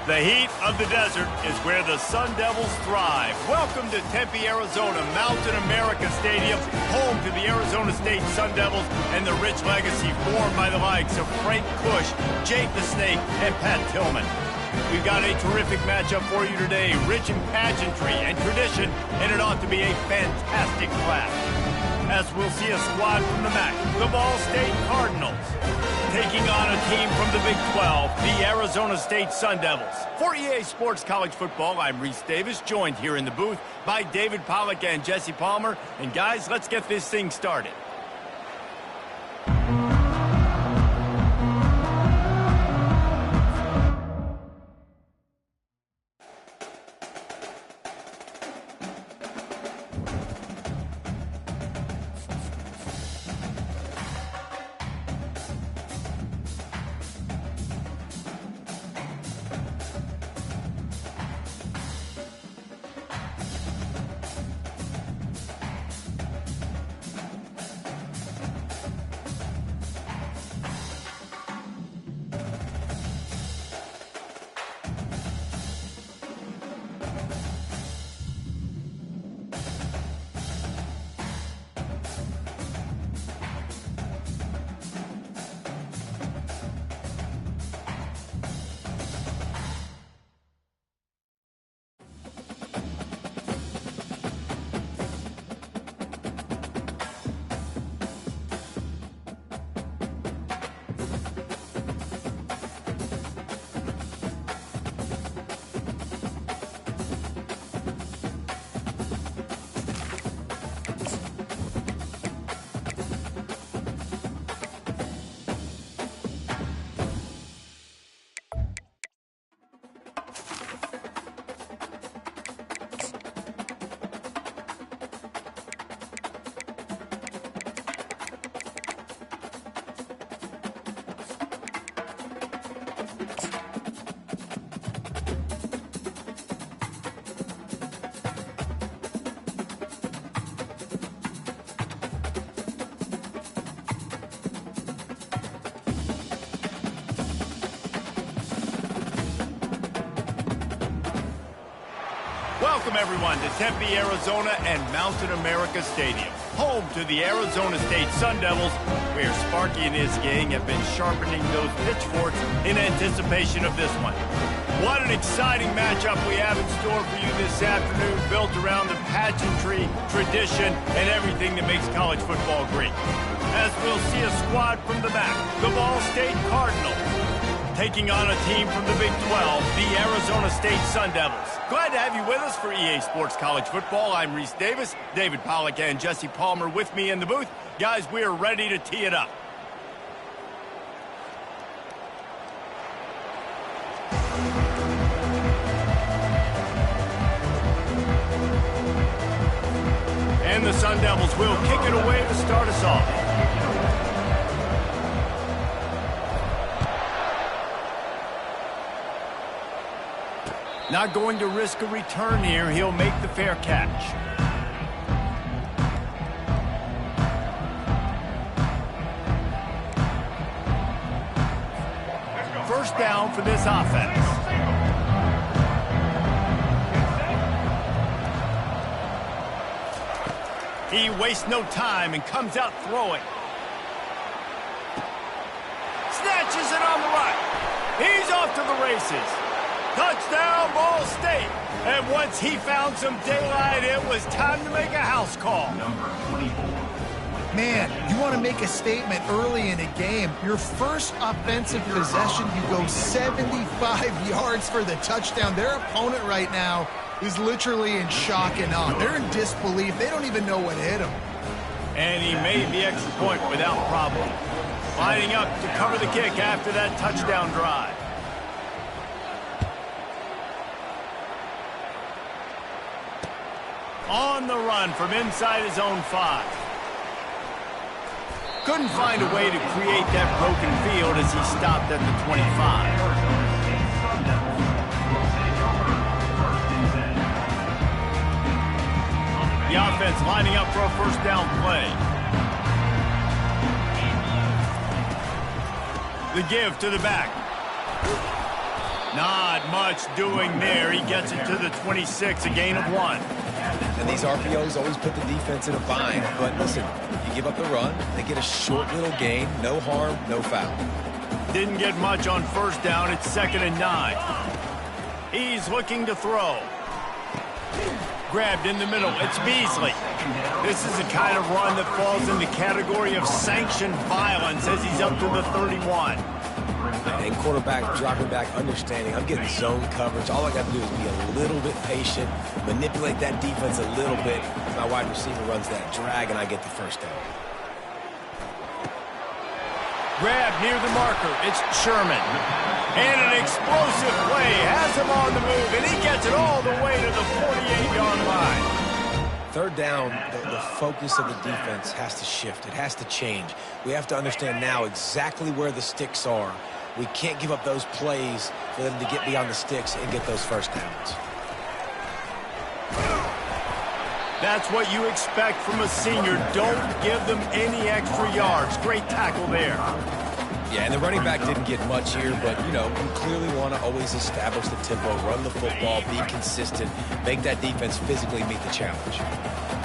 The heat of the desert is where the Sun Devils thrive. Welcome to Tempe, Arizona, Mountain America Stadium, home to the Arizona State Sun Devils and the rich legacy formed by the likes of Frank Kush, Jake the Snake, and Pat Tillman. We've got a terrific matchup for you today, rich in pageantry and tradition, and it ought to be a fantastic clash. As we'll see a squad from the MAC, the Ball State Cardinals, taking on a team from the Big 12, the Arizona State Sun Devils. For EA Sports College Football, I'm Reese Davis, joined here in the booth by David Pollack and Jesse Palmer. And guys, let's get this thing started. Welcome, everyone, to Tempe, Arizona and Mountain America Stadium, home to the Arizona State Sun Devils, where Sparky and his gang have been sharpening those pitchforks in anticipation of this one. What an exciting matchup we have in store for you this afternoon, built around the pageantry, tradition, and everything that makes college football great. As we'll see a squad from the MAC, the Ball State Cardinals, taking on a team from the Big 12, the Arizona State Sun Devils. Glad to have you with us for EA Sports College Football. I'm Reese Davis, David Pollack and Jesse Palmer with me in the booth. Guys, we are ready to tee it up. And the Sun Devils will kick it away to start us off. Not going to risk a return here. He'll make the fair catch. First down for this offense. He wastes no time and comes out throwing. Snatches it on the right. He's off to the races. Touchdown, Ball State. And once he found some daylight, it was time to make a house call. Number 24. Man, you want to make a statement early in a game. Your first offensive possession, you go 75 yards for the touchdown. Their opponent right now is literally in shock and awe. They're in disbelief. They don't even know what hit him. And he made the extra point without problem. Lining up to cover the kick after that touchdown drive. On the run from inside his own 5. Couldn't find a way to create that broken field as he stopped at the 25. The offense lining up for a first down play. The give to the back. Not much doing there. He gets it to the 26, a gain of 1. And these RPOs always put the defense in a bind. But listen, you give up the run, they get a short little gain. No harm, no foul. Didn't get much on first down. It's 2nd and 9. He's looking to throw. Grabbed in the middle. It's Beasley. This is the kind of run that falls in the category of sanctioned violence as he's up to the 31. And quarterback dropping back, understanding I'm getting zone coverage. All I got to do is be a little bit patient, manipulate that defense a little bit. My wide receiver runs that drag, and I get the first down. Grab near the marker. It's Sherman. And an explosive play has him on the move, and he gets it all the way to the 48-yard line. Third down, the focus of the defense has to shift. It has to change. We have to understand now exactly where the sticks are. We can't give up those plays for them to get beyond the sticks and get those first downs. That's what you expect from a senior. Don't give them any extra yards. Great tackle there. Yeah, and the running back didn't get much here, but, you know, you clearly want to always establish the tempo, run the football, be consistent, make that defense physically meet the challenge.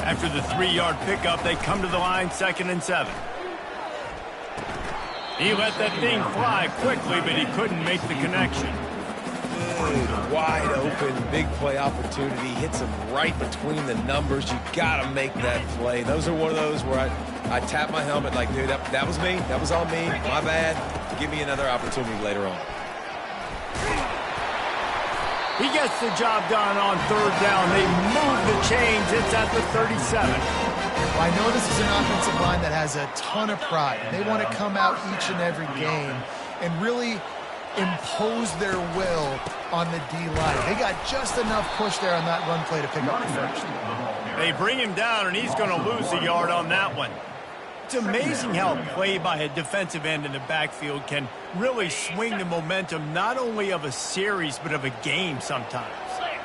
After the 3-yard pickup, they come to the line, 2nd and 7. He let that thing fly quickly, but he couldn't make the connection. Good, wide open, big play opportunity, hits him right between the numbers. You got to make that play. Those are one of those where I tap my helmet like, dude, that was me. That was on me. My bad. Give me another opportunity later on. He gets the job done on 3rd down. They move the chains. It's at the 37. Well, I know this is an offensive line that has a ton of pride. They want to come out each and every game and really impose their will on the D-line. They got just enough push there on that run play to pick up the first. They bring him down, and he's going to lose a yard on that one. It's amazing how a play by a defensive end in the backfield can really swing the momentum not only of a series but of a game sometimes.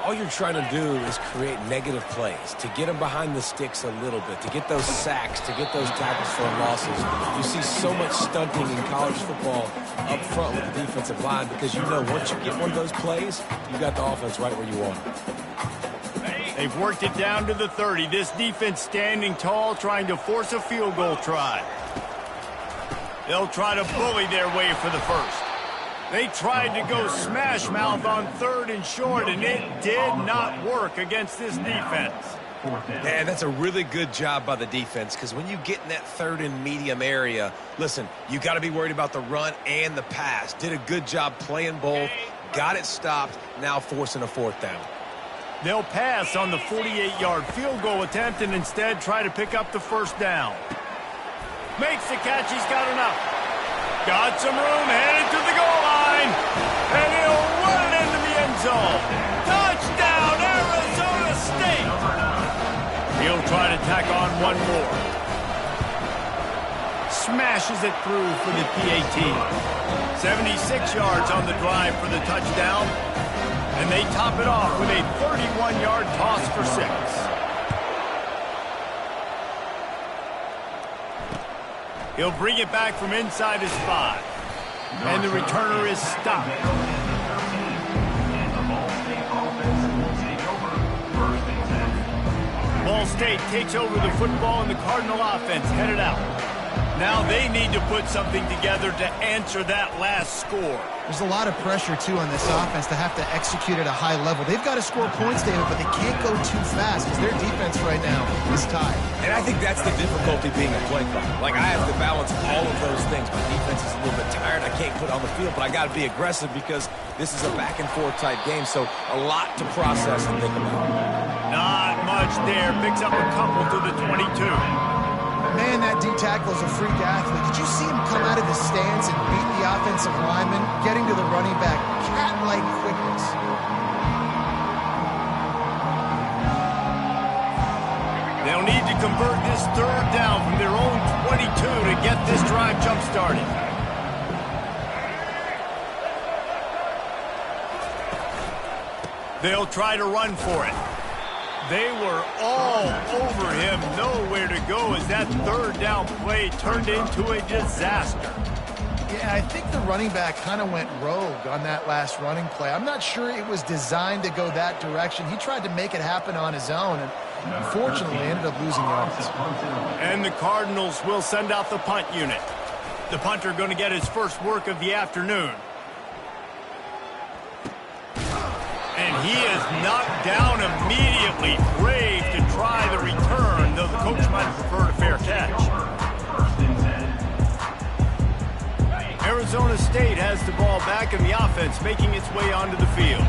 All you're trying to do is create negative plays, to get them behind the sticks a little bit, to get those sacks, to get those tackles for losses. You see so much stunting in college football up front with the defensive line because you know once you get one of those plays, you got the offense right where you want it. They've worked it down to the 30. This defense standing tall, trying to force a field goal try. They'll try to bully their way for the first. They tried to go smash mouth on 3rd and short, and it did not work against this defense. Man, that's a really good job by the defense because when you get in that 3rd and medium area, listen, you got to be worried about the run and the pass. Did a good job playing both, got it stopped, now forcing a 4th down. They'll pass on the 48-yard field goal attempt and instead try to pick up the first down. Makes the catch. He's got enough. Got some room, headed to the goal line, and he'll run it into the end zone. Touchdown, Arizona State! He'll try to tack on one more. Smashes it through for the PAT. 76 yards on the drive for the touchdown, and they top it off with a 31-yard toss for 6. He'll bring it back from inside his 5. And the returner is stopped. Ball State takes over the football and the Cardinal offense headed out. Now they need to put something together to answer that last score. There's a lot of pressure, too, on this offense to have to execute at a high level. They've got to score points, David, but they can't go too fast because their defense right now is tied. And I think that's the difficulty being a play caller. Like, I have to balance all of those things. My defense is a little bit tired. I can't put on the field, but I got to be aggressive because this is a back-and-forth type game, so a lot to process and think about. Not much there. Picks up a couple to the 22. Man, that D-tackle is a freak athlete. Did you see him come out of the stands and beat the offensive lineman, getting to the running back, cat-like quickness? They'll need to convert this 3rd down from their own 22 to get this drive jump-started. They'll try to run for it. They were all over him, nowhere to go as that 3rd down play turned into a disaster. Yeah, I think the running back kind of went rogue on that last running play. I'm not sure it was designed to go that direction. He tried to make it happen on his own, and unfortunately ended up losing yards. And the Cardinals will send out the punt unit. The punter going to get his first work of the afternoon. And he is knocked down immediately. Brave to try the return, though the coach might have preferred a fair catch. Arizona State has the ball back in the offense, making its way onto the field.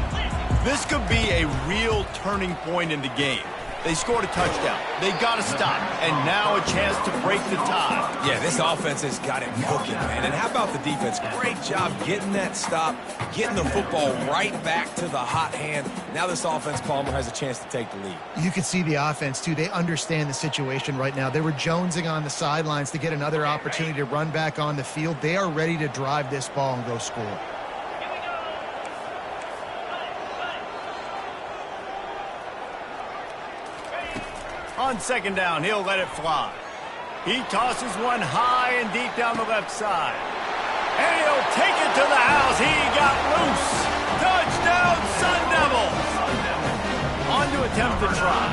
This could be a real turning point in the game. They scored a touchdown. They got to stop. And now a chance to break the tie. Yeah, this offense has got it cooking, man. And how about the defense? Great job getting that stop, getting the football right back to the hot hand. Now this offense, Palmer, has a chance to take the lead. You can see the offense, too. They understand the situation right now. They were jonesing on the sidelines to get another opportunity to run back on the field. They are ready to drive this ball and go score. On second down, he'll let it fly. He tosses one high and deep down the left side. And he'll take it to the house. He got loose. Touchdown, Sun Devils. On to attempt the try.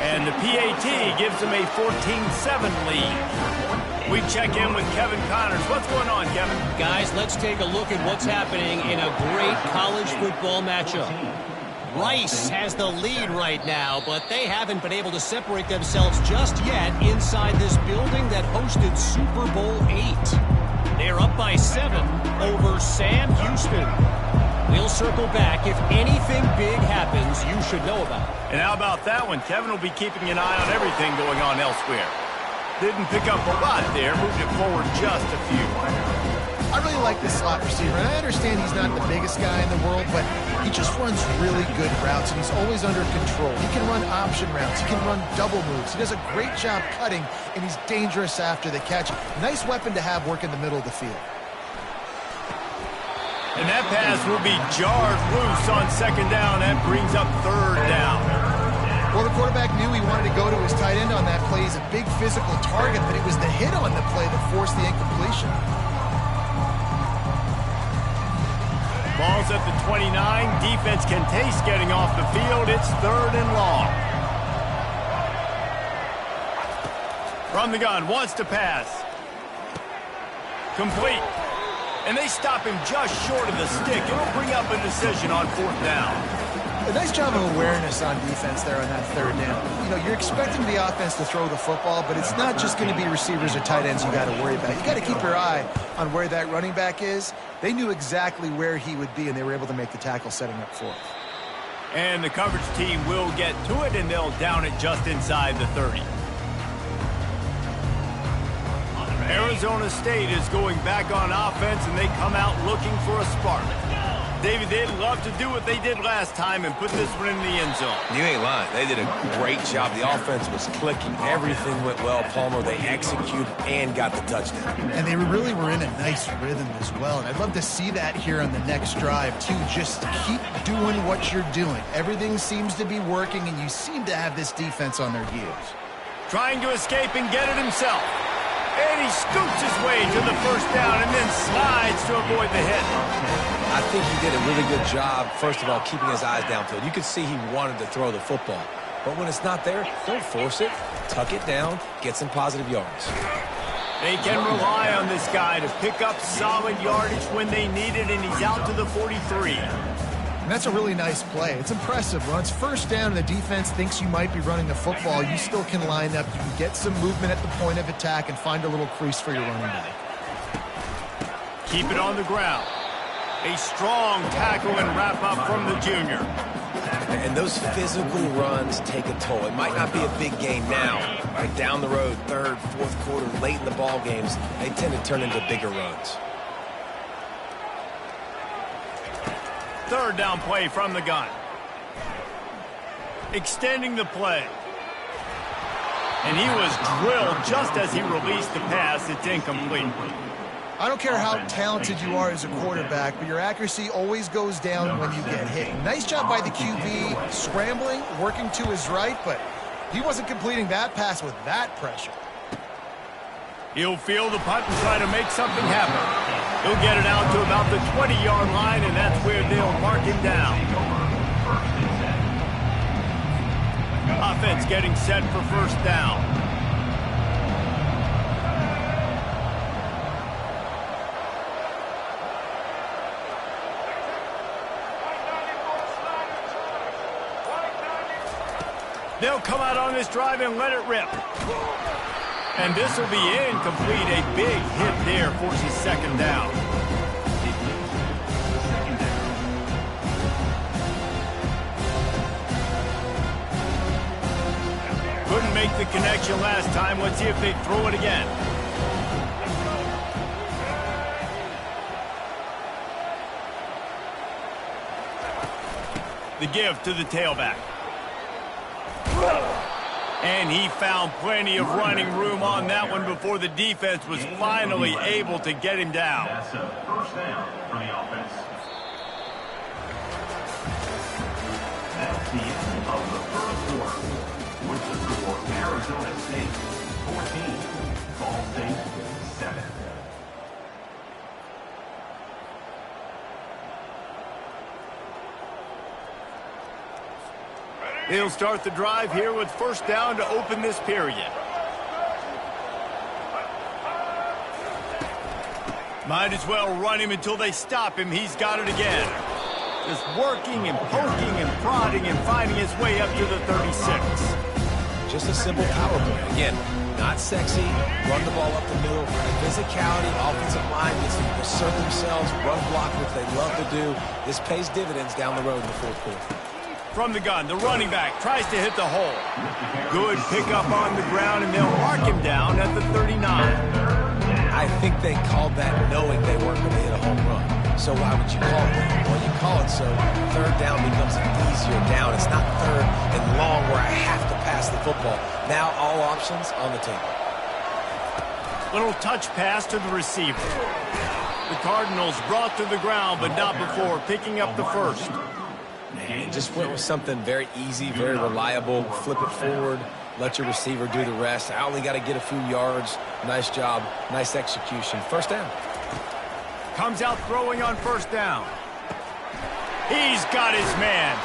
And the PAT gives him a 14-7 lead. We check in with Kevin Connors. What's going on, Kevin? Guys, let's take a look at what's happening in a great college football matchup. Rice has the lead right now, but they haven't been able to separate themselves just yet inside this building that hosted Super Bowl VIII. They're up by 7 over Sam Houston. We'll circle back. If anything big happens, you should know about it. And how about that one? Kevin will be keeping an eye on everything going on elsewhere. Didn't pick up a lot there, moved it forward just a few. I really like this slot receiver, and I understand he's not the biggest guy in the world, but he just runs really good routes, and he's always under control. He can run option routes. He can run double moves. He does a great job cutting, and he's dangerous after the catch. Nice weapon to have work in the middle of the field. And that pass will be jarred loose on second down. That brings up third down. Well, the quarterback knew he wanted to go to his tight end on that play. He's a big physical target, but it was the hit on the play that forced the incompletion. Ball's at the 29. Defense can taste getting off the field. It's third and long. From the gun, wants to pass. Complete. And they stop him just short of the stick. It'll bring up a decision on fourth down. A nice job of awareness on defense there on that third down. You know, you're expecting the offense to throw the football, but it's not just going to be receivers or tight ends you got to worry about. You got to keep your eye on where that running back is. They knew exactly where he would be, and they were able to make the tackle setting up for it. And the coverage team will get to it, and they'll down it just inside the 30. Arizona State is going back on offense, and they come out looking for a spark. David, they'd love to do what they did last time and put this one in the end zone. You ain't lying. They did a great job. The offense was clicking. Everything went well, Palmer. They executed and got the touchdown. And they really were in a nice rhythm as well. And I'd love to see that here on the next drive, too. Just keep doing what you're doing. Everything seems to be working, and you seem to have this defense on their heels. Trying to escape and get it himself. And he scoots his way to the first down and then slides to avoid the hit. I think he did a really good job, first of all, keeping his eyes downfield. You could see he wanted to throw the football. But when it's not there, don't force it. Tuck it down, get some positive yards. They can rely on this guy to pick up solid yardage when they need it, and he's out to the 43. And that's a really nice play. It's impressive. When it's first down and the defense thinks you might be running the football, you still can line up. You can get some movement at the point of attack and find a little crease for your running back. Keep it on the ground. A strong tackle and wrap up from the junior. And those physical runs take a toll. It might not be a big game now. Like down the road, third, fourth quarter, late in the ball games, they tend to turn into bigger runs. Third down play from the gun. Extending the play. And he was drilled just as he released the pass. It's incomplete. I don't care how talented you are as a quarterback, but your accuracy always goes down when you get hit. Nice job by the QB, scrambling, working to his right, but he wasn't completing that pass with that pressure. He'll field the punt and try to make something happen. He'll get it out to about the 20-yard line, and that's where they'll mark him down. Offense getting set for first down. They'll come out on this drive and let it rip. And this will be incomplete. A big hit there forces second down. Couldn't make the connection last time. Let's see if they throw it again. The give to the tailback. And he found plenty of running room on that one before the defense was finally able to get him down. That's a first down for the offense. That's the end of the first quarter. With the score, Arizona State 14, Ball State 7. They'll start the drive here with first down to open this period. Might as well run him until they stop him. He's got it again. Just working and poking and prodding and finding his way up to the 36. Just a simple power play. Again, not sexy. Run the ball up the middle. Physicality, offensive line gets to assert themselves, run block, which they love to do. This pays dividends down the road in the fourth quarter. From the gun, the running back tries to hit the hole. Good pickup on the ground, and they'll mark him down at the 39. I think they called that knowing they weren't going to hit a home run. So why would you call it that? Well, you call it so third down becomes an easier down. It's not third and long where I have to pass the football. Now all options on the table. Little touch pass to the receiver. The Cardinals brought to the ground, but not before picking up the first. And just went with something very easy, very reliable. Flip it forward, let your receiver do the rest. I only got to get a few yards. Nice job, nice execution. First down. Comes out throwing on first down. He's got his man.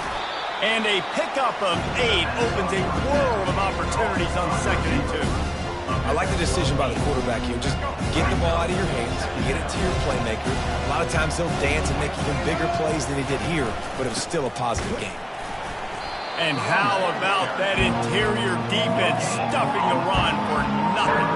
And a pickup of 8 opens a world of opportunities on 2nd and 2. I like the decision by the quarterback here. Just get the ball out of your hands, get it to your playmaker. A lot of times he'll dance and make even bigger plays than he did here, but it was still a positive game. And how about that interior defense stuffing the run for nothing?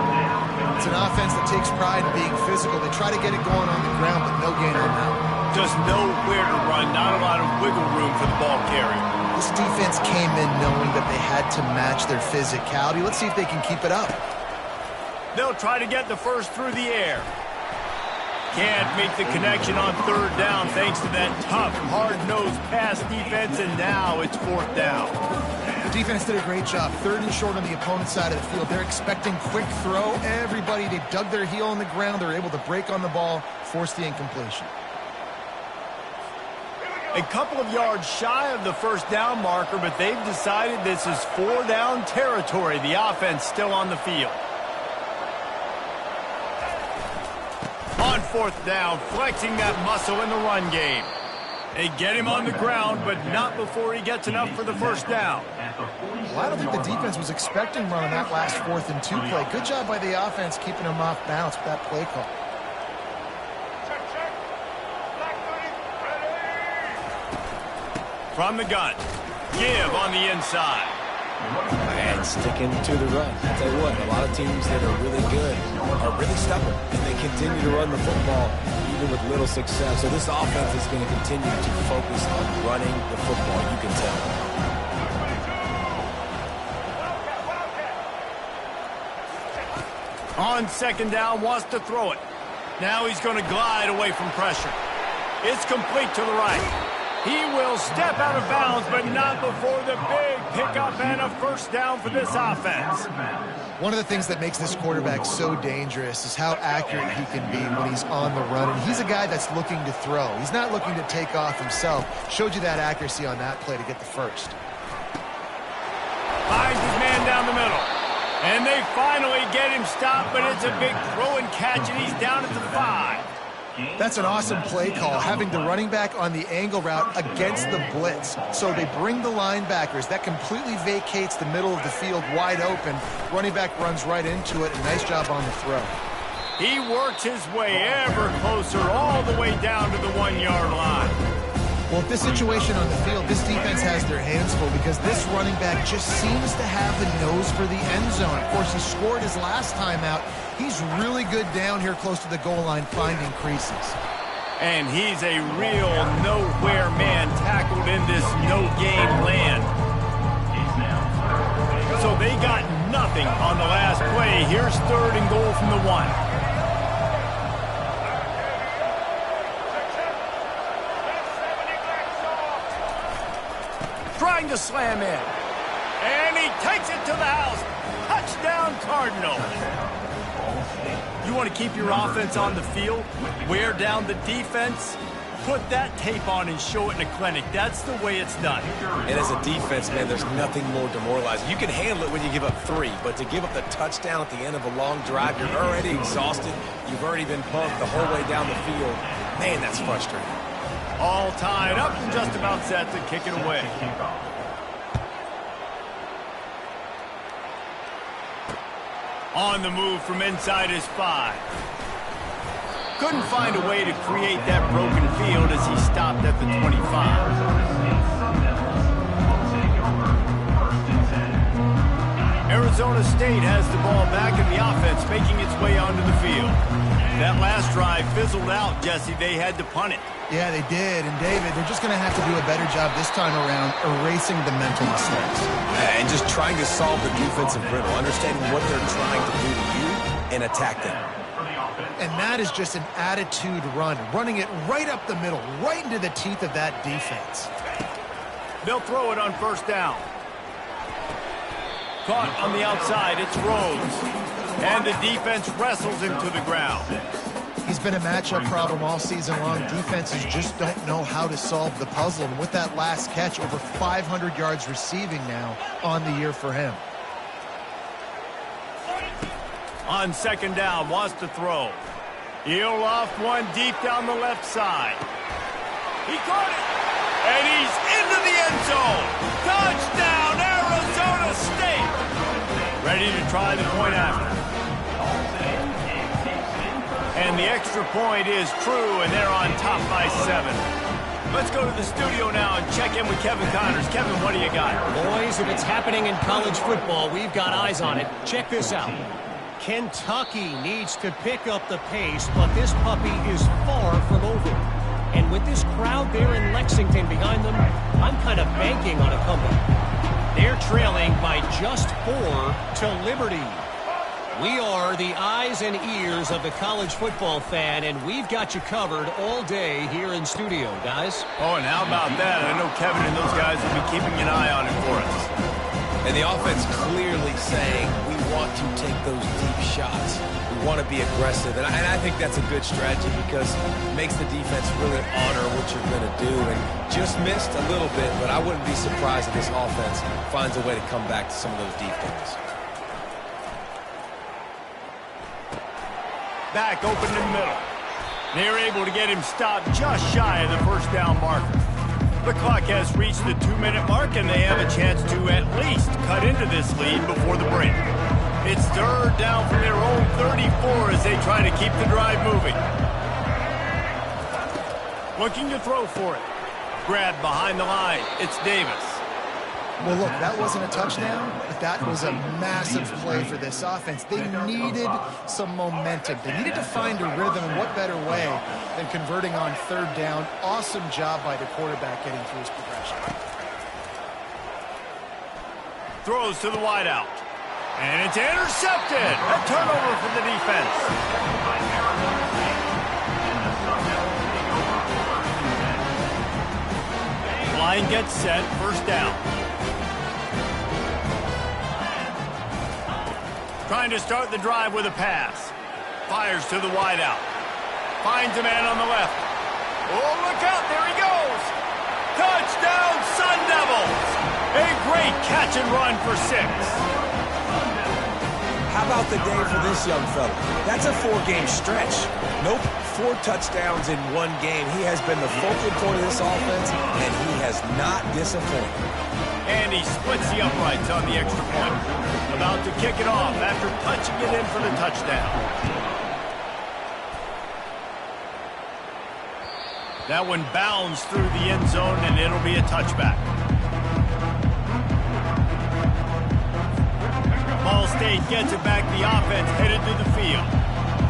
It's an offense that takes pride in being physical. They try to get it going on the ground, but no gain on that. Just nowhere to run, not a lot of wiggle room for the ball carrier. This defense came in knowing that they had to match their physicality. Let's see if they can keep it up. They'll try to get the first through the air. Can't make the connection on third down thanks to that tough, hard-nosed pass defense, and now it's fourth down. The defense did a great job. 3rd and short on the opponent's side of the field. They're expecting quick throw. Everybody, they dug their heel on the ground. They're able to break on the ball, force the incompletion. A couple of yards shy of the first down marker, but they've decided this is 4-down territory. The offense still on the field. On fourth down, flexing that muscle in the run game. They get him on the ground, but not before he gets enough for the first down. Well, I don't think the defense was expecting running that last 4th and 2 play. Good job by the offense keeping him off balance with that play call. From the gun, give on the inside. And sticking to the run. I'll tell you what, a lot of teams that are really good are really stubborn, and they continue to run the football even with little success. So this offense is going to continue to focus on running the football, you can tell. On 2nd down, wants to throw it. Now he's going to glide away from pressure. It's complete to the right. He will step out of bounds, but not before the big pickup and a first down for this offense. One of the things that makes this quarterback so dangerous is how accurate he can be when he's on the run. And he's a guy that's looking to throw. He's not looking to take off himself. Showed you that accuracy on that play to get the first. Finds his man down the middle. And they finally get him stopped, but it's a big throw and catch, and he's down at the 5. That's an awesome play call, having the running back on the angle route against the blitz. So they bring the linebackers. That completely vacates the middle of the field wide open. Running back runs right into it. A nice job on the throw. He works his way ever closer all the way down to the 1-yard line. Well, with this situation on the field, this defense has their hands full because this running back just seems to have the nose for the end zone. Of course, he scored his last time out. He's really good down here close to the goal line finding creases. And he's a real nowhere man tackled in this no-game land. So they got nothing on the last play. Here's 3rd and goal from the 1. Trying to slam in. And he takes it to the house. Touchdown, Cardinals. You want to keep your offense on the field, wear down the defense, put that tape on and show it in a clinic. That's the way it's done. And as a defense, man, there's nothing more demoralizing. You can handle it when you give up 3, but to give up the touchdown at the end of a long drive, you're already exhausted. You've already been pumped the whole way down the field. Man, that's frustrating. All tied up and just about set to kick it away. On the move from inside his 5. Couldn't find a way to create that broken field as he stopped at the 25. Arizona State has the ball back in the offense, making its way onto the field. That last drive fizzled out, Jesse. They had to punt it. Yeah, they did. And, David, they're just going to have to do a better job this time around erasing the mental mistakes. And just trying to solve the defensive riddle, understanding what they're trying to do to you and attack them. And that is just an attitude run, running it right up the middle, right into the teeth of that defense. They'll throw it on 1st down. Caught on the outside, it's Rhodes. And the defense wrestles him to the ground. He's been a matchup problem all season long. Defenses just don't know how to solve the puzzle. And with that last catch, over 500 yards receiving now on the year for him. On 2nd down, wants to throw. He'll loft one deep down the left side. He caught it. And he's into the end zone. Touchdown, Arizona State. Ready to try the point after. And the extra point is true, and they're on top by 7. Let's go to the studio now and check in with Kevin Connors. Kevin, what do you got? Boys, if it's happening in college football, we've got eyes on it. Check this out. Kentucky needs to pick up the pace, but this puppy is far from over. And with this crowd there in Lexington behind them, I'm kind of banking on a comeback. They're trailing by just 4 to Liberty. We are the eyes and ears of the college football fan, and we've got you covered all day here in studio, guys. Oh, and how about that? I know Kevin and those guys will be keeping an eye on it for us. And the offense clearly saying we want to take those deep shots. We want to be aggressive. And I think that's a good strategy because it makes the defense really honor what you're going to do. And just missed a little bit, but I wouldn't be surprised if this offense finds a way to come back to some of those deep things. Back open in the middle. They're able to get him stopped just shy of the 1st down marker. The clock has reached the 2-minute mark, and they have a chance to at least cut into this lead before the break. It's 3rd down from their own 34 as they try to keep the drive moving. Looking to throw for it. Grabbed behind the line. It's Davis. Well, look, that wasn't a touchdown, but that was a massive play for this offense. They needed some momentum. They needed to find a rhythm, and what better way than converting on 3rd down. Awesome job by the quarterback getting through his progression. Throws to the wideout. And it's intercepted. A turnover for the defense. Line gets set. 1st down. Trying to start the drive with a pass. Fires to the wideout. Finds a man on the left. Oh, look out. There he goes. Touchdown, Sun Devils. A great catch and run for 6. How about the day for this young fella? That's a 4-game stretch. Nope, 4 touchdowns in 1 game. He has been the focal point of this offense, and he has not disappointed. And he splits the uprights on the extra point. About to kick it off after punching it in for the touchdown. That one bounds through the end zone, and it'll be a touchback. Ball State gets it back. The offense headed to the field.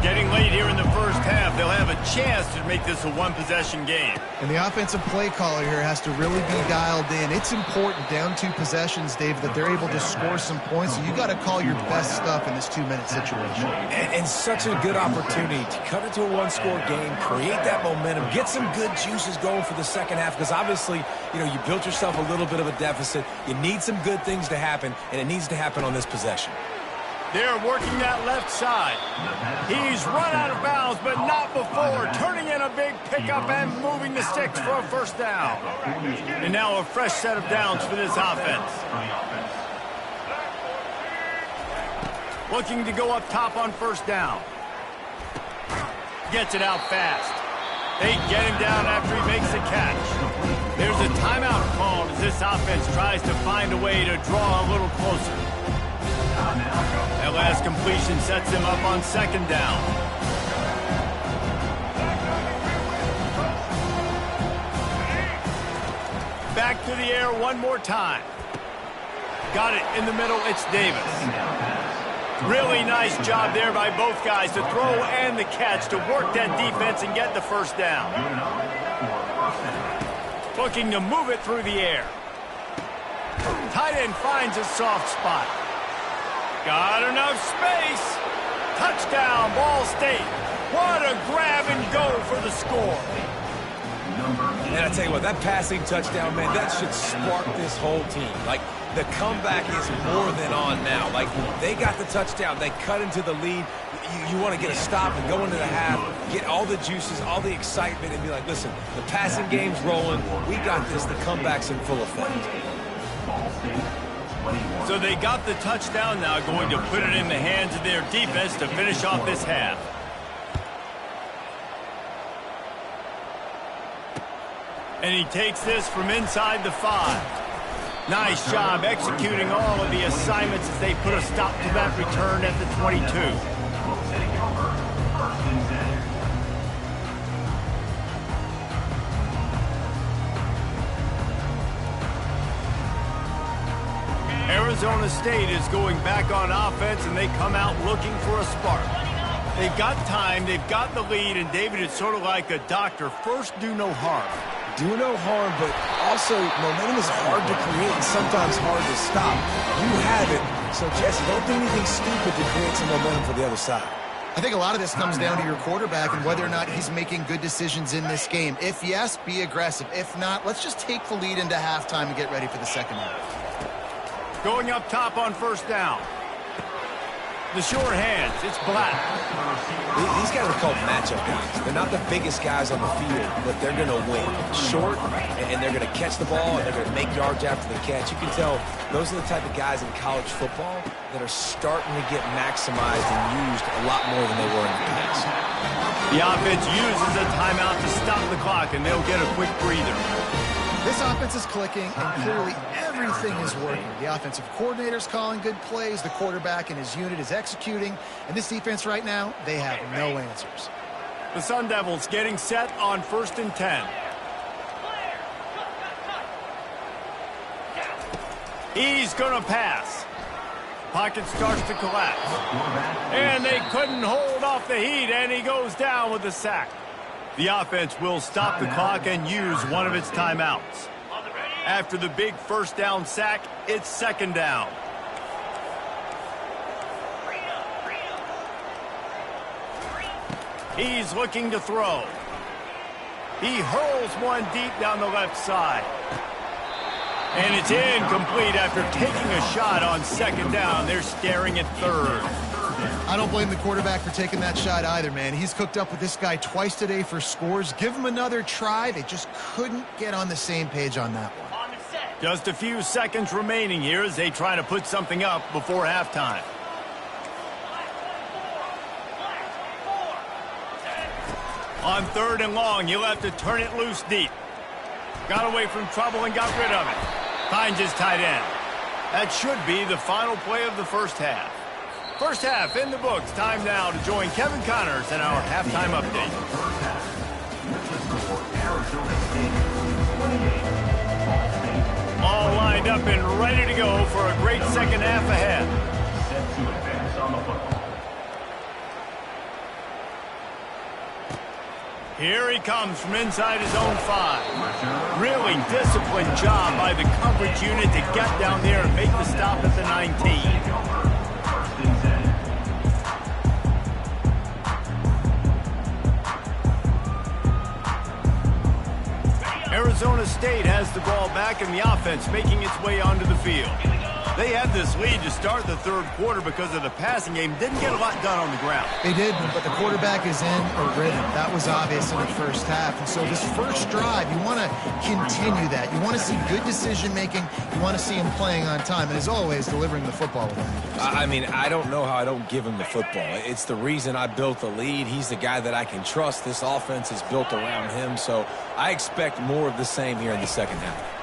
Getting late here in the first half, they'll have a chance to make this a 1-possession game. And the offensive play caller here has to really be dialed in. It's important down 2 possessions, Dave, that they're able to score some points. So you got to call your best stuff in this 2-minute situation. And such a good opportunity to cut it to a 1-score game, create that momentum, get some good juices going for the second half, because obviously, you know, you built yourself a little bit of a deficit. You need some good things to happen, and it needs to happen on this possession. They're working that left side. He's run out of bounds, but not before. Turning in a big pickup and moving the sticks for a first down. And now a fresh set of downs for this offense. Looking to go up top on first down. Gets it out fast. They get him down after he makes the catch. There's a timeout called as this offense tries to find a way to draw a little closer. That last completion sets him up on second down. Back to the air one more time. Got it in the middle. It's Davis. Really nice job there by both guys to throw and the catch to work that defense and get the first down. Looking to move it through the air. Tight end finds a soft spot. Got enough space. Touchdown, Ball State. What a grab and go for the score. And I tell you what, that passing touchdown, man, that should spark this whole team. Like, the comeback is more than on now. Like, they got the touchdown. They cut into the lead. You want to get a stop and go into the half, get all the juices, all the excitement, and be like, listen, the passing game's rolling. We got this. The comeback's in full effect. So they got the touchdown, now going to put it in the hands of their defense to finish off this half. And he takes this from inside the 5. Nice job executing all of the assignments as they put a stop to that return at the 22. Arizona State is going back on offense, and they come out looking for a spark. They've got time, they've got the lead, and David, it's sort of like a doctor. First, do no harm. Do no harm, but also momentum is hard to create and sometimes hard to stop. You have it, so Jesse, don't do anything stupid to create some momentum for the other side. I think a lot of this comes down to your quarterback and whether or not he's making good decisions in this game. If yes, be aggressive. If not, let's just take the lead into halftime and get ready for the second half. Going up top on first down. The short hands, it's Black. These guys are called matchup guys. They're not the biggest guys on the field, but they're going to win. Short, and they're going to catch the ball, and they're going to make yards after the catch. You can tell those are the type of guys in college football that are starting to get maximized and used a lot more than they were in the past. The offense uses a timeout to stop the clock, and they'll get a quick breather. This offense is clicking, and clearly everything is working. The offensive coordinator's calling good plays. The quarterback and his unit is executing. And this defense right now, they have no answers. The Sun Devils getting set on 1st and 10. He's going to pass. Pocket starts to collapse. And they couldn't hold off the heat, and he goes down with a sack. The offense will stop the clock and use one of its timeouts. After the big first down sack, it's second down. He's looking to throw. He hurls one deep down the left side. And it's incomplete after taking a shot on second down. They're staring at third. I don't blame the quarterback for taking that shot either, man. He's cooked up with this guy twice today for scores. Give him another try. They just couldn't get on the same page on that one. Just a few seconds remaining here as they try to put something up before halftime. On 3rd and long, he'll have to turn it loose deep. Got away from trouble and got rid of it. Finds his tight end. That should be the final play of the first half. First half in the books. Time now to join Kevin Connors in our halftime update. First half. With the score, Arizona State 28, Ball State. All lined up and ready to go for a great second half ahead. Set to advance on the football. Here he comes from inside his own 5. Really disciplined job by the coverage unit to get down there and make the stop at the 19. First and 10. Arizona State has the ball back in the offense, making its way onto the field. They had this lead to start the 3rd quarter because of the passing game. Didn't get a lot done on the ground. They did, but the quarterback is in a rhythm. That was obvious in the first half. And so this first drive, you want to continue that. You want to see good decision-making. You want to see him playing on time. And as always, delivering the football with him. I mean, I don't know how I don't give him the football. It's the reason I built the lead. He's the guy that I can trust. This offense is built around him. So I expect more of the same here in the second half.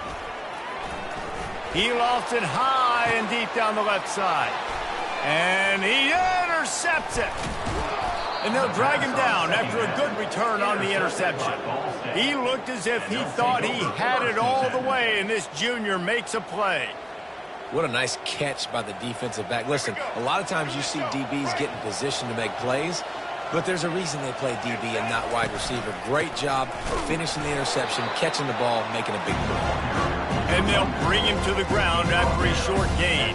He lofts it high and deep down the left side. And he intercepts it. And they'll drag him down after a good return on the interception. He looked as if he thought he had it all the way, and this junior makes a play. What a nice catch by the defensive back. Listen, a lot of times you see DBs get in position to make plays, but there's a reason they play DB and not wide receiver. Great job finishing the interception, catching the ball, making a big play. And they'll bring him to the ground after a short gain.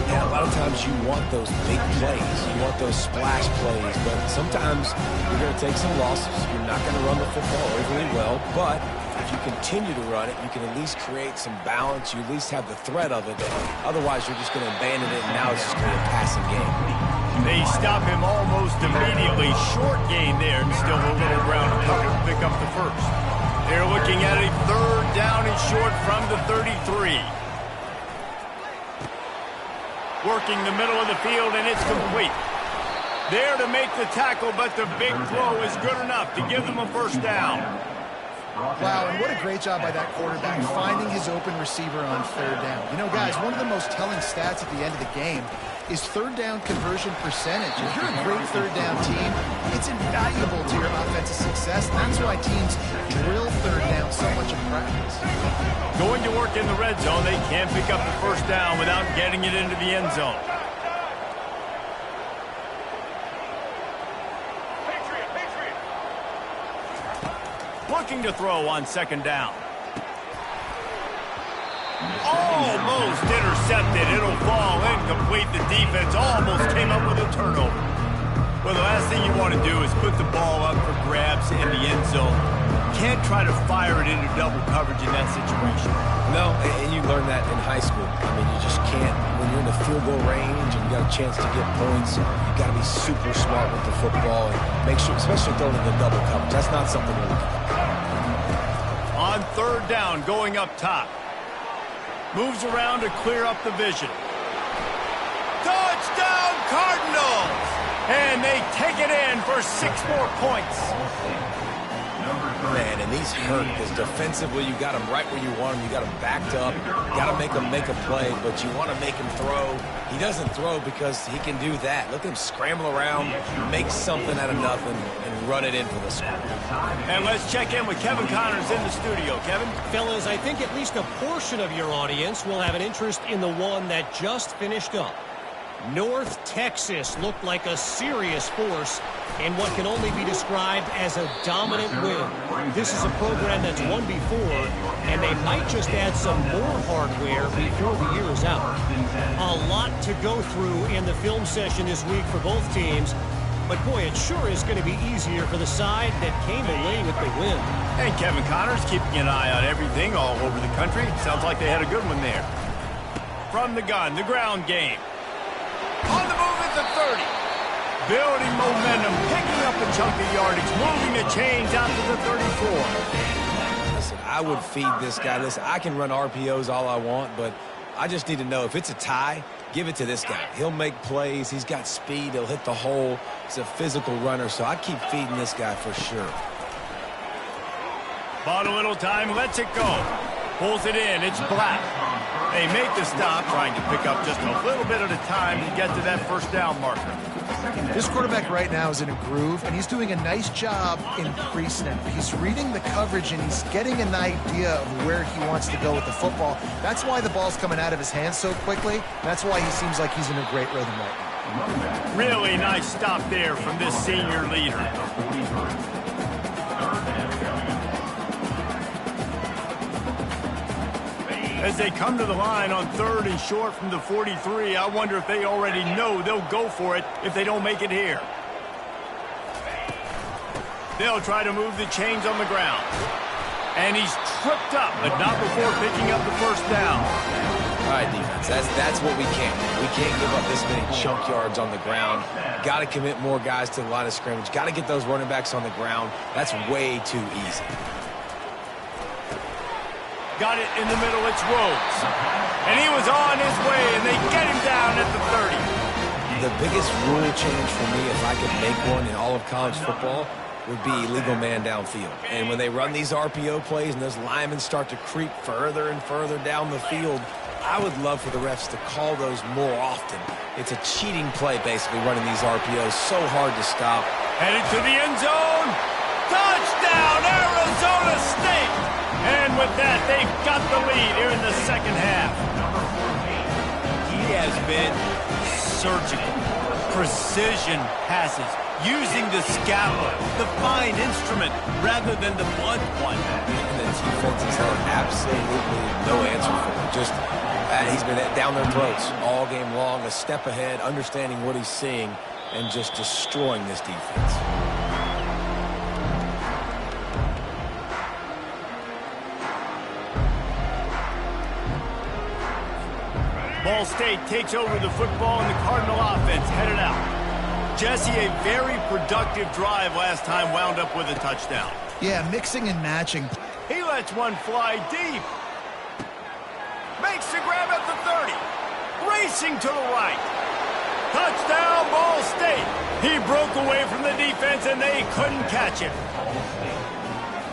Yeah, a lot of times you want those big plays. You want those splash plays, but sometimes you're going to take some losses. You're not going to run the football overly well, but if you continue to run it, you can at least create some balance. You at least have the threat of it. Otherwise, you're just going to abandon it, and now it's just going to be a passing game. They stop him almost immediately. Short gain there, and still a little ground to pick up the first. They're looking at a 3rd down and short from the 33. Working the middle of the field, and it's complete. There to make the tackle, but the big throw is good enough to give them a first down. Wow, and what a great job by that quarterback, finding his open receiver on 3rd down. You know, guys, one of the most telling stats at the end of the game is 3rd down conversion percentage. If you're a great 3rd down team, it's invaluable to your offensive success. And that's why teams drill 3rd down so much in practice. Going to work in the red zone, they can't pick up the first down without getting it into the end zone. Looking to throw on 2nd down. Almost intercepted. It'll fall incomplete. The defense almost came up with a turnover. Well, the last thing you want to do is put the ball up for grabs in the end zone. Can't try to fire it into double coverage in that situation. No, and you learn that in high school. I mean, you just can't. When you're in the field goal range and you got a chance to get points, you got to be super smart with the football and make sure, especially throwing in the double coverage. That's not something we're looking at. On 3rd down, going up top. Moves around to clear up the vision. Touchdown, Cardinals! And they take it in for 6 more points. Man, and these hurt because defensively you got him right where you want him. You got him backed up. Got to make him make a play, but you want to make him throw. He doesn't throw because he can do that. Look at him scramble around, make something out of nothing, and run it in for the score. And let's check in with Kevin Connors in the studio. Kevin? Fellas, I think at least a portion of your audience will have an interest in the one that just finished up. North Texas looked like a serious force in what can only be described as a dominant win. This is a program that's won before, and they might just add some more hardware before the year is out. A lot to go through in the film session this week for both teams, but boy, it sure is going to be easier for the side that came away with the win. And Kevin Connors keeping an eye on everything all over the country. Sounds like they had a good one there. From the gun, the ground game. On the move at the 30. Building momentum, picking up a chunk of yardage, moving the chains out to the 34. Listen, I would feed this guy. Listen, I can run RPOs all I want, but I just need to know if it's a tie, Give it to this guy. He'll make plays. He's got speed. He'll hit the hole. He's a physical runner, so I'd keep feeding this guy for sure. Bought a little time, lets it go. Pulls it in, it's Black. They make the stop, trying to pick up just a little bit at a time to get to that first down marker. This quarterback right now is in a groove, and he's doing a nice job in pre-snap. He's reading the coverage, and he's getting an idea of where he wants to go with the football. That's why the ball's coming out of his hands so quickly. That's why he seems like he's in a great rhythm right now. Really nice stop there from this senior leader. As they come to the line on 3rd and short from the 43, I wonder if they already know they'll go for it if they don't make it here. They'll try to move the chains on the ground. And he's tripped up, but not before picking up the first down. All right, defense, that's what we can't do. We can't give up this many chunk yards on the ground. Got to commit more guys to the line of scrimmage. Got to get those running backs on the ground. That's way too easy. Got it in the middle, it's Rhodes. And he was on his way, and they get him down at the 30. The biggest rule change for me, if I could make one in all of college football, would be illegal man downfield. And when they run these RPO plays and those linemen start to creep further and further down the field, I would love for the refs to call those more often. It's a cheating play, basically, running these RPOs. So hard to stop. Headed to the end zone. Touchdown, Arizona State! And with that, they've got the lead here in the second half. He has been surgical. Precision passes, using the scalpel, the fine instrument, rather than the blunt one. And the defense has had absolutely no answer for it. Just, he's been down their throats all game long, a step ahead, understanding what he's seeing, and just destroying this defense. Ball State takes over the football, and the Cardinal offense headed out. Jesse, a very productive drive last time, wound up with a touchdown. Yeah, mixing and matching. He lets one fly deep. Makes the grab at the 30. Racing to the right. Touchdown, Ball State. He broke away from the defense, and they couldn't catch him.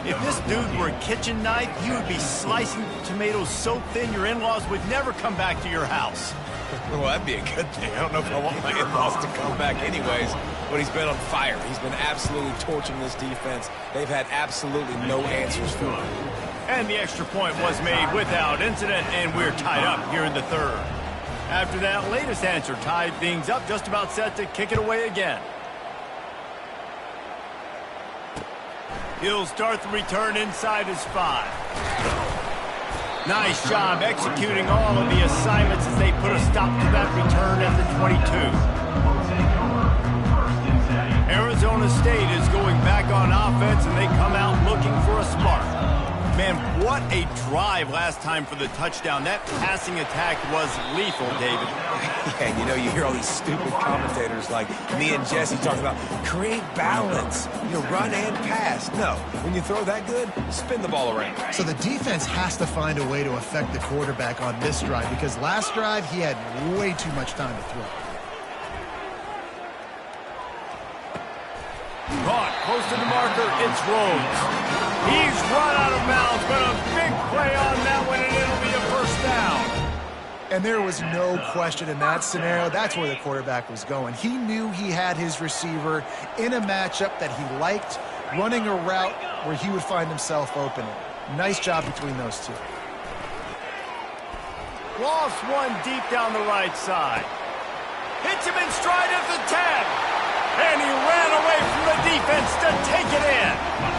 If this dude were a kitchen knife, he would be slicing tomatoes so thin your in-laws would never come back to your house. Well, that'd be a good thing. I don't know if I want my in-laws to come back anyways, but he's been on fire. He's been absolutely torching this defense. They've had absolutely no answers for him. And the extra point was made without incident, and we're tied up here in the 3rd. After that latest answer tied things up, just about set to kick it away again. He'll start the return inside his 5. Nice job executing all of the assignments as they put a stop to that return at the 22. Arizona State is going back on offense, and they come out looking for a spark. Man, what a drive last time for the touchdown. That passing attack was lethal, David. Yeah, you know, you hear all these stupid commentators like me and Jesse talking about create balance, run and pass. No, when you throw that good, spin the ball around. So the defense has to find a way to affect the quarterback on this drive, because last drive he had way too much time to throw. Caught close to the marker, it's Rhodes. He's run out of bounds, but a big play on that one, and it'll be a first down. And there was no question in that scenario. That's where the quarterback was going. He knew he had his receiver in a matchup that he liked, running a route where he would find himself open. Nice job between those two. Lost one deep down the right side. Hits him in stride at the 10. And he ran away from the defense to take it in.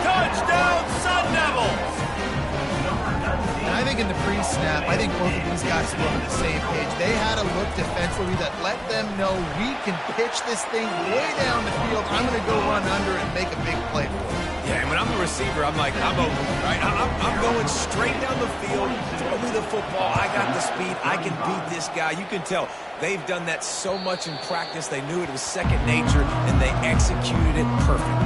Touchdown, Sun Devils! And I think in the pre-snap, I think both of these guys were on the same page. They had a look defensively that let them know we can pitch this thing way down the field. I'm going to go run under and make a big play for it. Yeah, and when I'm the receiver, I'm like, I'm open, right? I'm going straight down the field. Throw me the football. I got the speed. I can beat this guy. You can tell they've done that so much in practice. They knew it was second nature, and they executed it perfectly.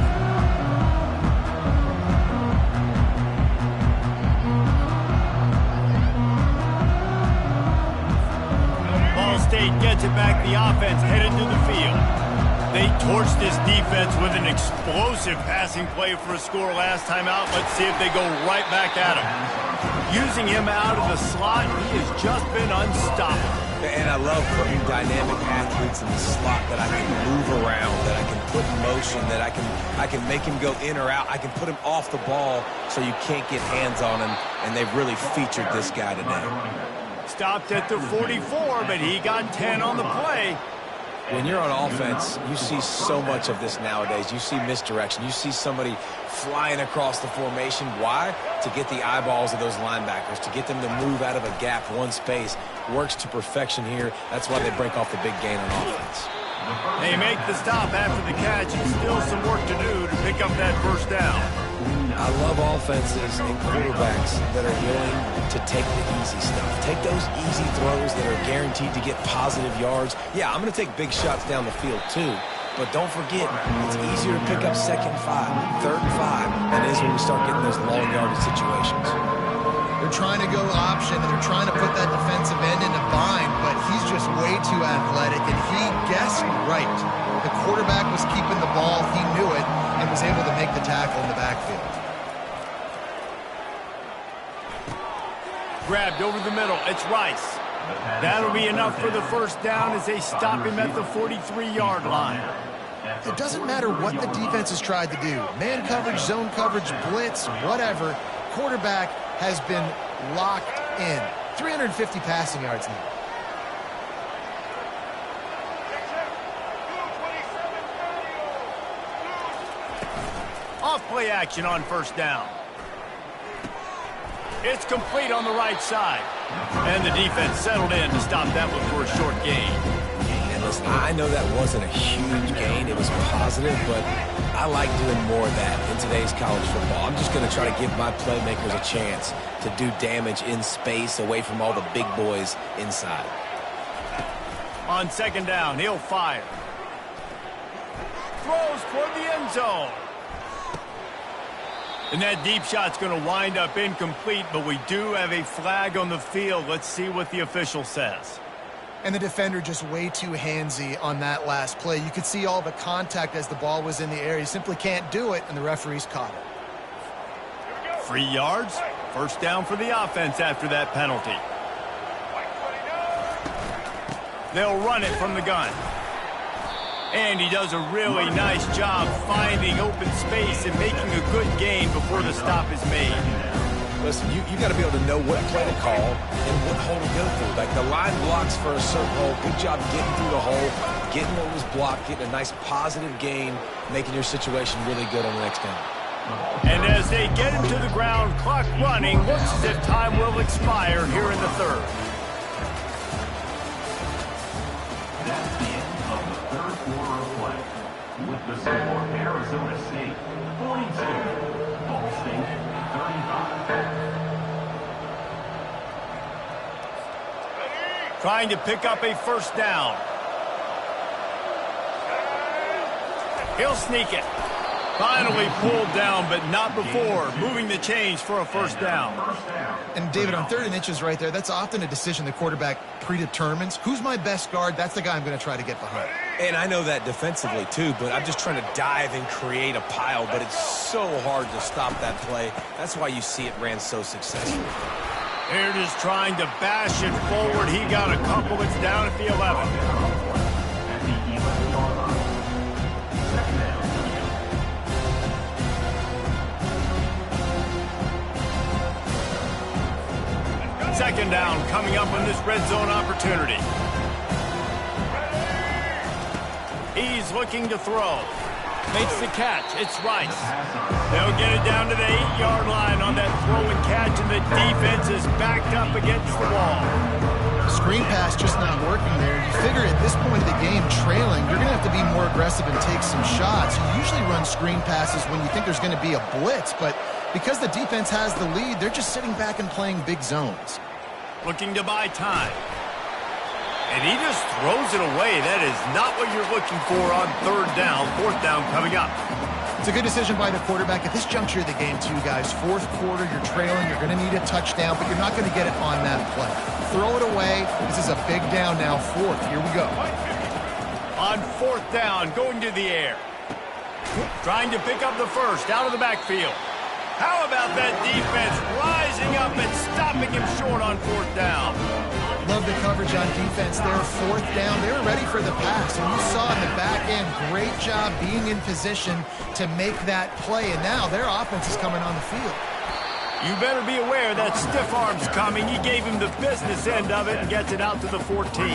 Ball State gets it back. The offense headed to the field. They torched this defense with an explosive passing play for a score last time out. Let's see if they go right back at him. Using him out of the slot, he has just been unstoppable. And I love putting dynamic athletes in the slot that I can move around, that I can put in motion, that I can make him go in or out. I can put him off the ball so you can't get hands on him, and they've really featured this guy today. Stopped at the 44, but he got 10 on the play. When you're on offense, you see so much of this nowadays. You see misdirection. You see somebody flying across the formation. Why? To get the eyeballs of those linebackers, to get them to move out of a gap, one space. Works to perfection here. That's why they break off the big gain on offense. They make the stop after the catch, and still some work to do to pick up that first down. I love offenses and quarterbacks that are willing to take the easy stuff. Take those easy throws that are guaranteed to get positive yards. Yeah, I'm going to take big shots down the field too, but don't forget, it's easier to pick up 2nd and 5, 3rd and 5 than it is when we start getting those long yardage situations. They're trying to go option, and they're trying to put that defensive end in a bind, but he's just way too athletic, and he guessed right. The quarterback was keeping the ball. He knew it and was able to make the tackle in the backfield. Grabbed over the middle. It's Rice. That'll be enough for the first down as they stop him at the 43-yard line. It doesn't matter what the defense has tried to do. Man coverage, zone coverage, blitz, whatever. Quarterback has been locked in. 350 passing yards now. Off play action on first down. It's complete on the right side. And the defense settled in to stop that one for a short gain. And listen, I know that wasn't a huge gain. It was positive, but I like doing more of that in today's college football. I'm just going to try to give my playmakers a chance to do damage in space away from all the big boys inside. On 2nd down, he'll fire. Throws toward the end zone. And that deep shot's going to wind up incomplete, but we do have a flag on the field. Let's see what the official says. And the defender just way too handsy on that last play. You could see all the contact as the ball was in the air. He simply can't do it, and the referee's caught it. 3 yards. First down for the offense after that penalty. They'll run it from the gun. And he does a really nice job finding open space and making a good gain before the stop is made. Listen, you got to be able to know what play to call and what hole to go through. Like the line blocks for a certain hole. Good job getting through the hole, getting what was blocked, getting a nice positive gain, making your situation really good on the next down. And as they get him to the ground, clock running, looks as if time will expire here in the third. That's the end of the third quarter of play. With the score, Arizona State 42, Ball State 35. Trying to pick up a first down. He'll sneak it. Finally pulled down, but not before. Moving the chains for a first down. And David, on 3rd and inches right there, that's often a decision the quarterback predetermines. Who's my best guard? That's the guy I'm going to try to get behind. And I know that defensively too, but I'm just trying to dive and create a pile, but it's so hard to stop that play. That's why you see it ran so successfully. They're just trying to bash it forward. He got a couple. It's down at the 11. At the 11-yard line. Second down. Second down coming up on this red zone opportunity. He's looking to throw. Makes the catch. It's Rice. They'll get it down to the 8-yard line on that throw and catch, and the defense is backed up against the wall. Screen pass just not working there. You figure at this point of the game, trailing, you're going to have to be more aggressive and take some shots. You usually run screen passes when you think there's going to be a blitz, but because the defense has the lead, they're just sitting back and playing big zones. Looking to buy time. And he just throws it away. That is not what you're looking for on 3rd down. 4th down coming up. It's a good decision by the quarterback. At this juncture of the game, too, guys, fourth quarter, you're trailing. You're going to need a touchdown, but you're not going to get it on that play. Throw it away. This is a big down now, fourth. Here we go. On fourth down, going to the air. Trying to pick up the first out of the backfield. How about that defense rising up and stopping him short on fourth down? Love the coverage on defense there. Fourth down, they were ready for the pass. And you saw in the back end, great job being in position to make that play. And now their offense is coming on the field. You better be aware that stiff arm's coming. He gave him the business end of it and gets it out to the 14.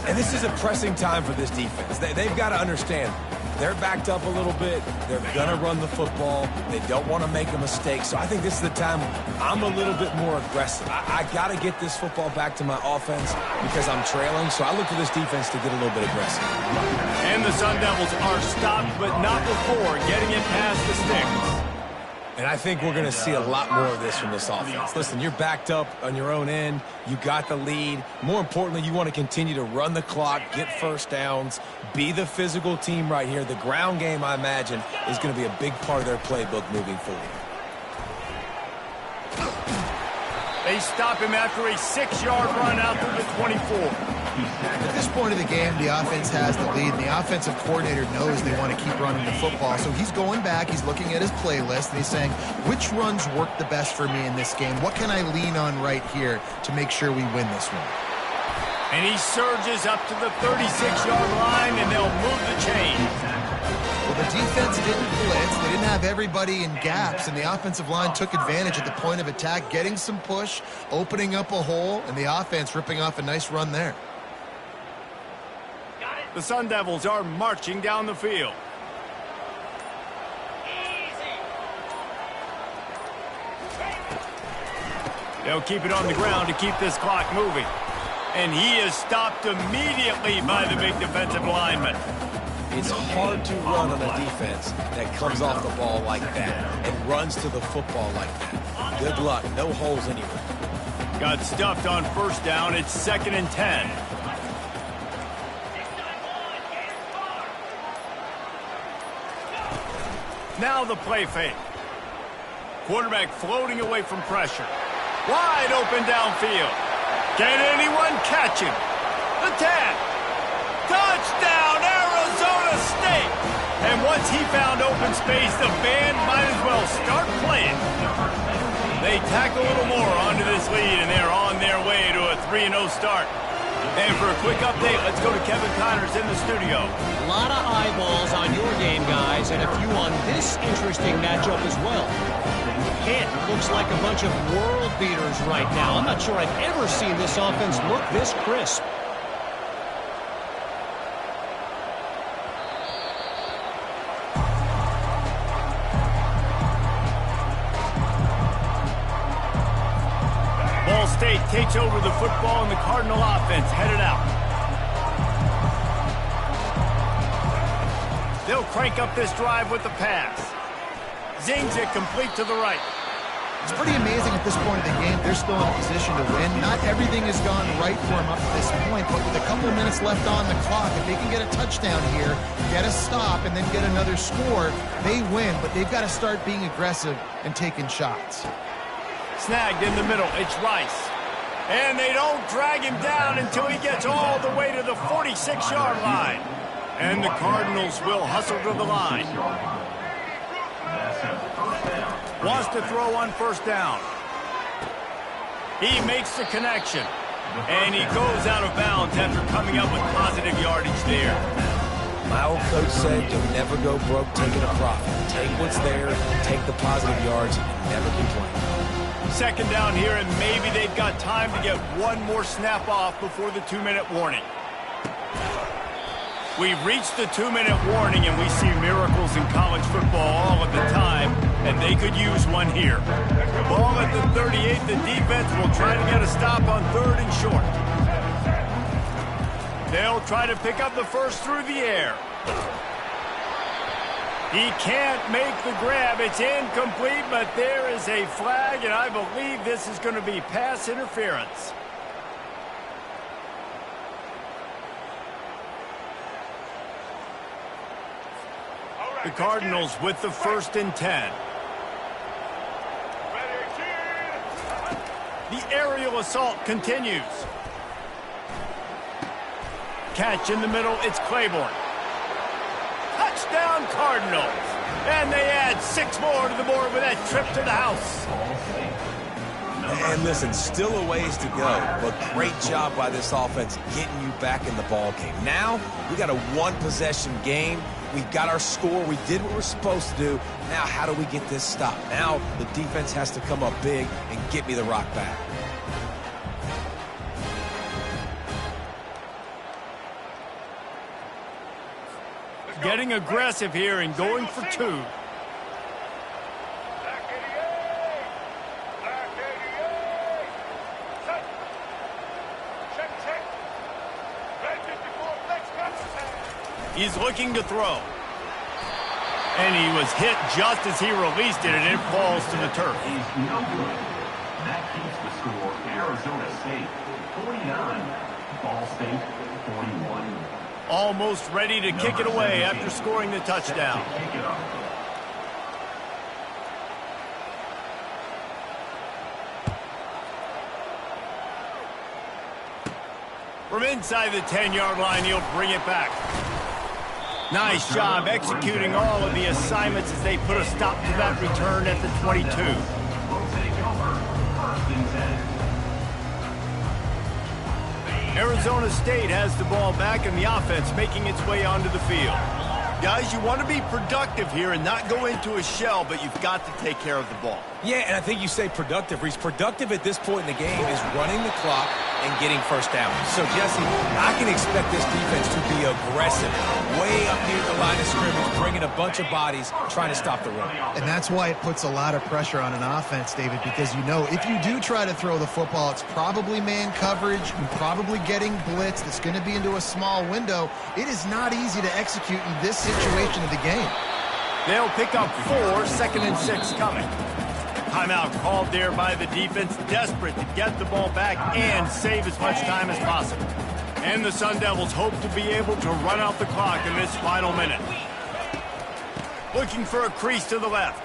And this is a pressing time for this defense. They've got to understand. They're backed up a little bit. They're going to run the football. They don't want to make a mistake. So I think this is the time I'm a little bit more aggressive. I got to get this football back to my offense because I'm trailing. So I look for this defense to get a little bit aggressive. And the Sun Devils are stopped, but not before getting it past the sticks. And I think we're going to see a lot more of this from this offense. Listen, you're backed up on your own end. You got the lead. More importantly, you want to continue to run the clock, get first downs, be the physical team right here. The ground game, I imagine, is going to be a big part of their playbook moving forward. They stop him after a 6-yard run out to the 24. At this point of the game, the offense has the lead, and the offensive coordinator knows they want to keep running the football. So he's going back, he's looking at his playlist, and he's saying, which runs work the best for me in this game? What can I lean on right here to make sure we win this one? And he surges up to the 36-yard line, and they'll move the chains. Well, the defense didn't blitz. They didn't have everybody in gaps, and the offensive line took advantage at the point of attack, getting some push, opening up a hole, and the offense ripping off a nice run there. The Sun Devils are marching down the field. They'll keep it on the ground to keep this clock moving. And he is stopped immediately by the big defensive lineman. It's hard to run on a defense that comes off the ball like that and runs to the football like that. Good luck. No holes anywhere. Got stuffed on first down. It's 2nd and 10. Now the play fake. Quarterback floating away from pressure. Wide open downfield. Can anyone catch him? The 10. Touchdown, Arizona State! And once he found open space, the band might as well start playing. They tack a little more onto this lead, and they're on their way to a 3-0 start. And for a quick update, let's go to Kevin Connors in the studio. A lot of eyeballs on your game, guys, and a few on this interesting matchup as well. It looks like a bunch of world beaters right now. I'm not sure I've ever seen this offense look this crisp. Ball State takes over the football, and the Cardinal offense headed out. They'll crank up this drive with the pass. Zings it complete to the right. It's pretty amazing at this point of the game. They're still in a position to win. Not everything has gone right for them up to this point, but with a couple of minutes left on the clock, if they can get a touchdown here, get a stop, and then get another score, they win. But they've got to start being aggressive and taking shots. Snagged in the middle. It's Rice. And they don't drag him down until he gets all the way to the 46-yard line. And the Cardinals will hustle to the line. Wants to throw on first down. He makes the connection. And he goes out of bounds after coming up with positive yardage there. My old coach said you'll never go broke taking a profit. Take what's there, take the positive yards, and never complain. Second down here, and maybe they've got time to get one more snap off before the 2-minute warning. We've reached the 2-minute warning, and we see miracles in college football all of the time, and they could use one here. Ball at the 38, the defense will try to get a stop on 3rd and short. They'll try to pick up the first through the air. He can't make the grab. It's incomplete, but there is a flag, and I believe this is going to be pass interference. The Cardinals with the 1st and 10. The aerial assault continues. Catch in the middle, it's Claiborne. Touchdown Cardinals. And they add 6 more to the board with that trip to the house. And listen, still a ways to go, but great job by this offense getting you back in the ball game. Now, we got a 1-possession game. We got our score. We did what we're supposed to do. Now, how do we get this stopped? Now, the defense has to come up big and get me the rock back. Getting aggressive here and going for 2. He's looking to throw. And he was hit just as he released it, and it falls to the turf. He's no good. That keeps the score Arizona State 49, Ball State 41. Almost ready to kick it away after scoring the touchdown. Kick it off. From inside the 10-yard line, he'll bring it back. Nice job executing all of the assignments as they put a stop to that return at the 22. We'll take over 1st and 10. Arizona State has the ball back and the offense making its way onto the field. Guys, you want to be productive here and not go into a shell, but you've got to take care of the ball. Yeah, and I think you say productive, Reese. Productive at this point in the game is running the clock and getting 1st down. So, Jesse, I can expect this defense to be aggressive, way up near the line of scrimmage, bringing a bunch of bodies, trying to stop the run. And that's why it puts a lot of pressure on an offense, David, because you know if you do try to throw the football, it's probably man coverage, you're probably getting blitzed, it's going to be into a small window. It is not easy to execute in this situation of the game. They'll pick up 4, 2nd and 6 coming. Timeout called there by the defense, desperate to get the ball back and save as much time as possible. And the Sun Devils hope to be able to run out the clock in this final minute. Looking for a crease to the left.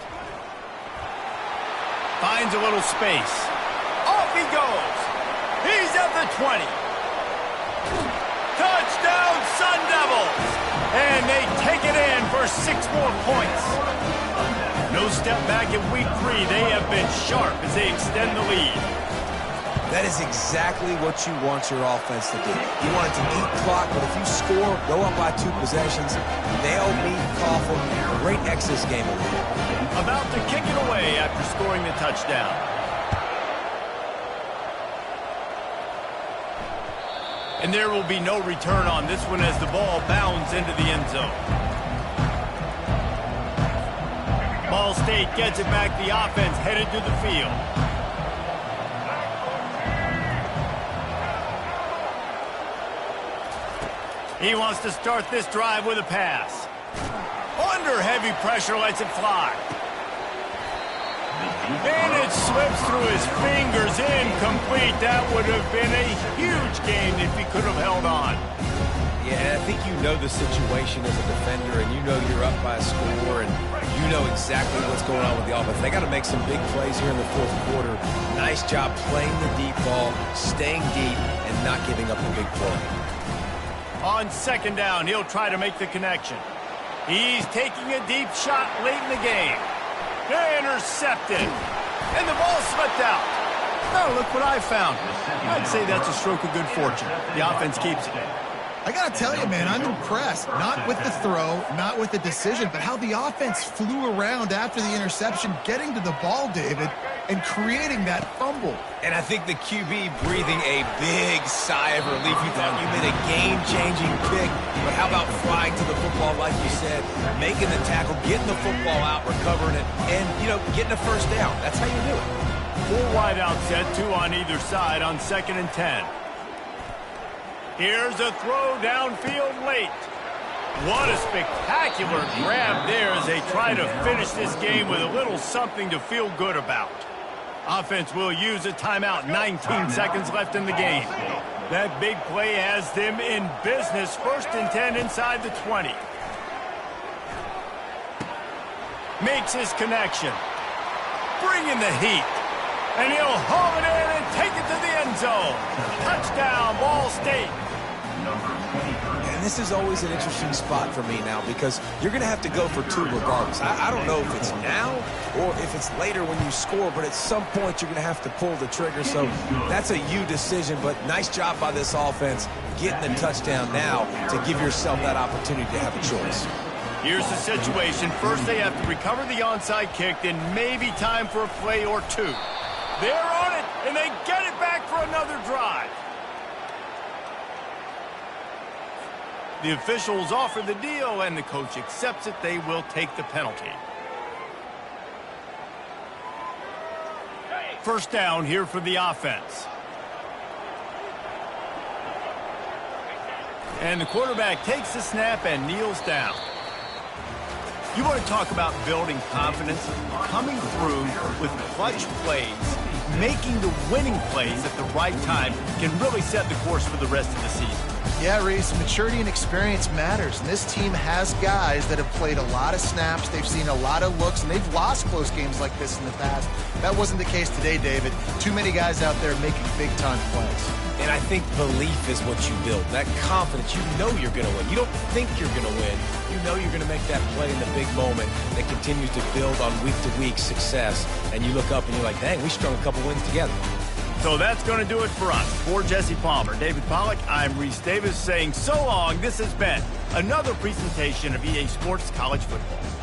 Finds a little space. Off he goes. He's at the 20. Touchdown Sun Devils! And they take it in for 6 more points. No step back in week 3. They have been sharp as they extend the lead. That is exactly what you want your offense to do. You want it to eat clock, but if you score, go up by 2 possessions, nail me, Coughlin, great X's game away. About to kick it away after scoring the touchdown. And there will be no return on this one as the ball bounds into the end zone. Ball State gets it back. The offense headed to the field. He wants to start this drive with a pass. Under heavy pressure, lets it fly. And it slips through his fingers, incomplete. That would have been a huge gain if he could have held on. Yeah, I think you know the situation as a defender, and you know you're up by a score, and you know exactly what's going on with the offense. They got to make some big plays here in the 4th quarter. Nice job playing the deep ball, staying deep, and not giving up a big play. On 2nd down, he'll try to make the connection. He's taking a deep shot late in the game. Intercepted. And the ball slipped out. Oh, look what I found. I'd say that's a stroke of good fortune. The offense keeps it. I got to tell you, man, I'm impressed. Not with the throw, not with the decision, but how the offense flew around after the interception, getting to the ball, David, and creating that fumble. And I think the QB breathing a big sigh of relief. You thought you made a game-changing pick, but how about flying to the football, like you said, making the tackle, getting the football out, recovering it, and, you know, getting a 1st down. That's how you do it. 4 wide out set, 2 on either side on 2nd and 10. Here's a throw downfield late. What a spectacular grab there as they try to finish this game with a little something to feel good about. Offense will use a timeout. 19 seconds left in the game. That big play has them in business. 1st and 10 inside the 20. Makes his connection. Bringing the heat. And he'll haul it in and take it to the end zone. Touchdown, Ball State. And this is always an interesting spot for me now because you're going to have to go for two regardless. I don't know if it's now or if it's later when you score, but at some point you're going to have to pull the trigger. So that's a you decision, but nice job by this offense getting the touchdown now to give yourself that opportunity to have a choice. Here's the situation. First they have to recover the onside kick, then maybe time for a play or two. They're on it, and they get it back for another drive. The officials offer the deal, and the coach accepts it. They will take the penalty. First down here for the offense. And the quarterback takes the snap and kneels down. You want to talk about building confidence, coming through with clutch plays, making the winning plays at the right time can really set the course for the rest of the season. Yeah, Reese, maturity and experience matters. And this team has guys that have played a lot of snaps. They've seen a lot of looks, and they've lost close games like this in the past. That wasn't the case today, David. Too many guys out there making big-time plays. And I think belief is what you build. That confidence, you know you're going to win. You don't think you're going to win. You know you're going to make that play in the big moment that continues to build on week-to-week success. And you look up and you're like, dang, we strung a couple wins together. So that's going to do it for us. For Jesse Palmer, David Pollack, I'm Reese Davis saying so long. This has been another presentation of EA Sports College Football.